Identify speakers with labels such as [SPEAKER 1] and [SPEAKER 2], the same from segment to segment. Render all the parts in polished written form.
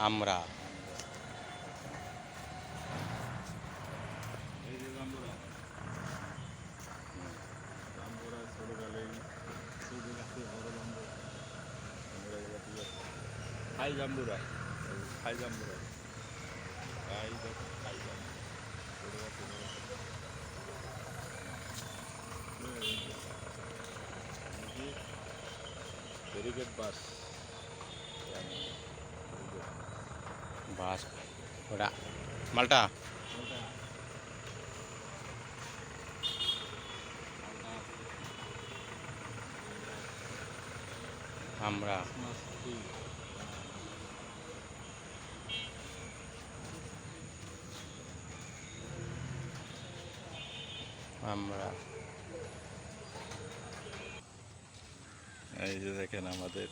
[SPEAKER 1] আমরা
[SPEAKER 2] এই যে জাম্বুরা, জাম্বুরা ছোটকালেই ছোট গাছে বড় জাম্বুরা, আমরা এগুলো ঠিক আছে খাই জাম্বুরা, খাই জাম্বুরা, খাই দেখো খাই জাম্বুরা, ছোট গাছে বড় ব্যারিকেড বাস
[SPEAKER 1] বাস ওটা মালটা আমরা আমরা
[SPEAKER 2] এই যে দেখেন আমাদের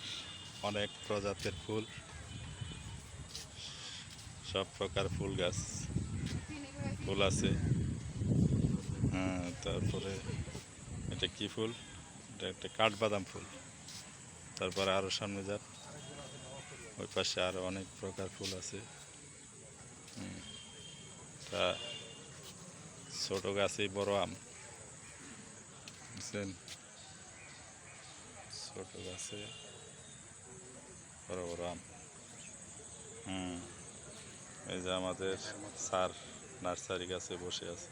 [SPEAKER 2] অনেক প্রজাতির ফুল, সব প্রকার ফুল গাছ ফুল আছে। হ্যাঁ, তারপরে এটা কি ফুল? এটা একটা কাঠবাদাম ফুল। তারপরে আরও সামনে যান, ওই পাশে আরও অনেক প্রকার ফুল আছে। তা ছোট গাছেই বড় আম, বুঝছেন? ছোট গাছে বড় বড় আম। এই যে আমাদের স্যার নার্সারি গাছে বসে আছে,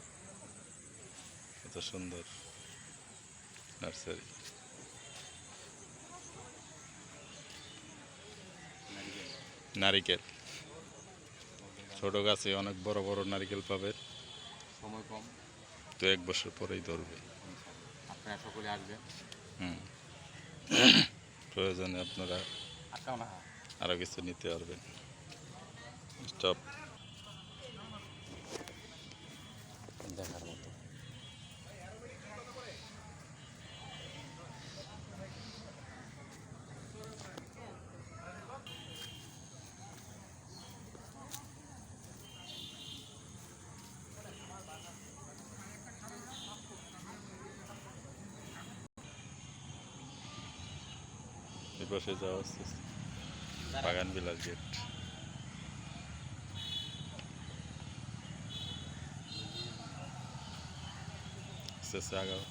[SPEAKER 2] কত সুন্দর নার্সারি। নারিকেল, ছোট গাছে অনেক বড় বড় নারিকেল পাবে,
[SPEAKER 1] সময় কম,
[SPEAKER 2] তো 1 বছর পরেই ধরবে।
[SPEAKER 1] আপনারা সকলে আসবেন।
[SPEAKER 2] প্রয়োজনে আপনারা আরও কিছু নিতে পারবেন। স্টপ।
[SPEAKER 1] দেখার মতো
[SPEAKER 2] এই পাশে যাওয়া হচ্ছে বাগান বিলাস গেট। আস্তে আস্তে আগাও,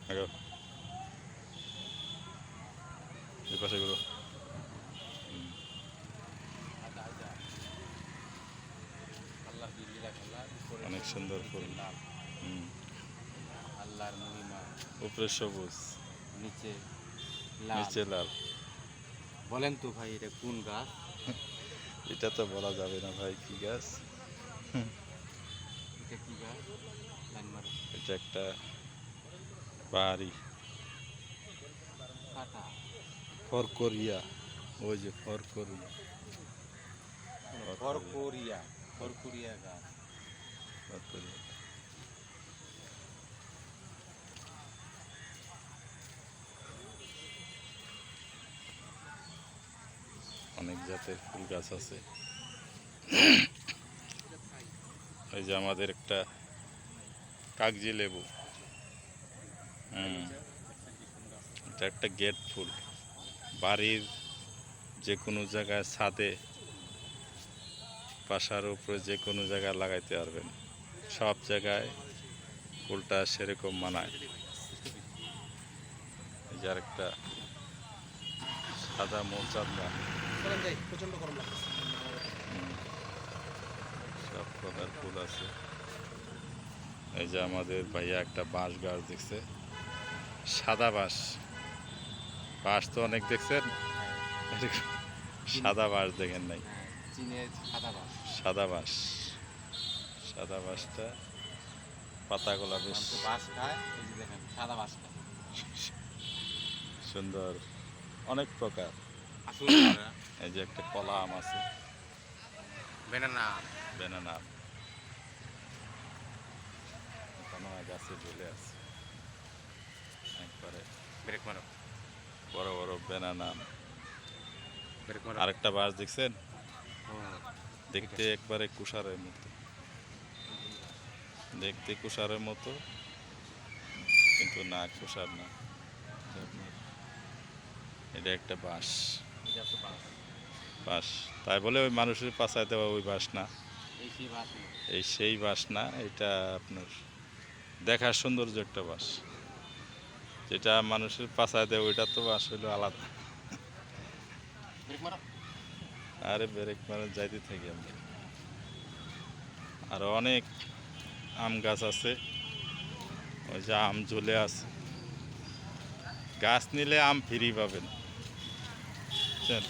[SPEAKER 2] আগাও, এই পাশে ঘুরো। অনেক সুন্দর ফুল।
[SPEAKER 1] আল্লাহর মহিমা,
[SPEAKER 2] উপরে সবুজ,
[SPEAKER 1] নিচে
[SPEAKER 2] নিচে লাল।
[SPEAKER 1] বলেন তো ভাই এটা কোন গাছ?
[SPEAKER 2] এটা তো বলা যাবে না ভাই, কি গাছ?
[SPEAKER 1] এটা কি গাছ? লাইন মারো।
[SPEAKER 2] এটা একটা পাহাড়ি
[SPEAKER 1] কাটা
[SPEAKER 2] ফরকরিয়া, ওই যে ফরকরিয়া,
[SPEAKER 1] ফরকরিয়া, ফরকরিয়া গাছ।
[SPEAKER 2] ফরকরিয়া। অনেক জাতের ফুল গাছ আছে। এই যে আমাদের একটা কাগজি লেবু, এটা একটা গেট ফুল। বাড়ির যে কোনো জায়গায় ছাদে, বাসার উপরে যে কোনো জায়গায় লাগাইতে পারবেন, সব জায়গায় ফুলটা সেরকম মানায়। এই যে আরেকটা সাদা মৌচান্দা,
[SPEAKER 1] প্রচন্ড গরম লাগছে।
[SPEAKER 2] সব প্রকার ফুল আছে। এই যে আমাদের ভাইয়া একটা বাঁশ গাছ দেখছে, সাদা বাঁশ। বাঁশ তো অনেক দেখছেন, সাদা বাঁশ দেখেন নাই।
[SPEAKER 1] চীনের সাদা বাঁশ।
[SPEAKER 2] সাদা বাঁশ, সাদা বাঁশটা পাতাগুলা বেশ
[SPEAKER 1] বাঁশ খায়, এই যে দেখেন সাদা বাঁশ খায়।
[SPEAKER 2] সুন্দর, অনেক প্রকার।
[SPEAKER 1] আসলে
[SPEAKER 2] এই যে একটা কলা আম আছে,
[SPEAKER 1] বেনানা,
[SPEAKER 2] বেনানা আম, এখনো গাছে ঝুলে আছে একবারে
[SPEAKER 1] ব্রেক মারো,
[SPEAKER 2] বড় বড় বেনানা আম।
[SPEAKER 1] ব্রেক মারো।
[SPEAKER 2] আরেকটা বাঁশ দেখছেন,
[SPEAKER 1] ও,
[SPEAKER 2] দেখতে একবারে কুষারের মতো, দেখতে কুষারের মতো, কিন্তু না কুষার না। এটা একটা বাঁশ।
[SPEAKER 1] এটা তো বাস।
[SPEAKER 2] বাঁশ তাই বলে ওই মানুষের পাছায় দেওয়া ওই বাঁশ না,
[SPEAKER 1] এই সেই বাস না।
[SPEAKER 2] এই সেই বাঁশ না। এটা আপনার দেখার সৌন্দর্য একটা বাঁশ। যেটা মানুষের পাছায় দেয় ওইটা তো বাঁশ হইলো আলাদা।
[SPEAKER 1] ব্রেক মারো।
[SPEAKER 2] আরে ব্রেক মানে যাইতে থাকি আমরা। আরো অনেক আম গাছ আছে, ওই যে আম ঝুলে আছে। গাছ নিলে আম ফ্রি পাবেন, বুঝছেন?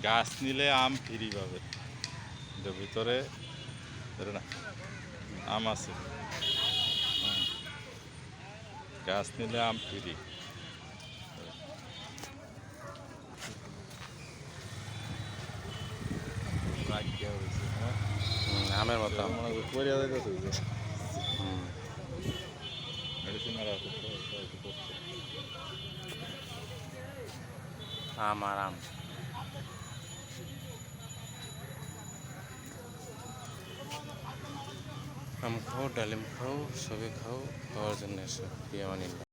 [SPEAKER 2] গাছ নিলে আম ফ্রি পাবেন। এটার ভিতরে ধরে না আম আছে। হুম। গাছ নিলে আম ফ্রি।
[SPEAKER 1] আমের মতো আম। হুম। আম আর আম। আম খাও, ডালিম খাও, সবই খাও, খাওয়ার জন্য এসো। প্রিয় মানিল্লা।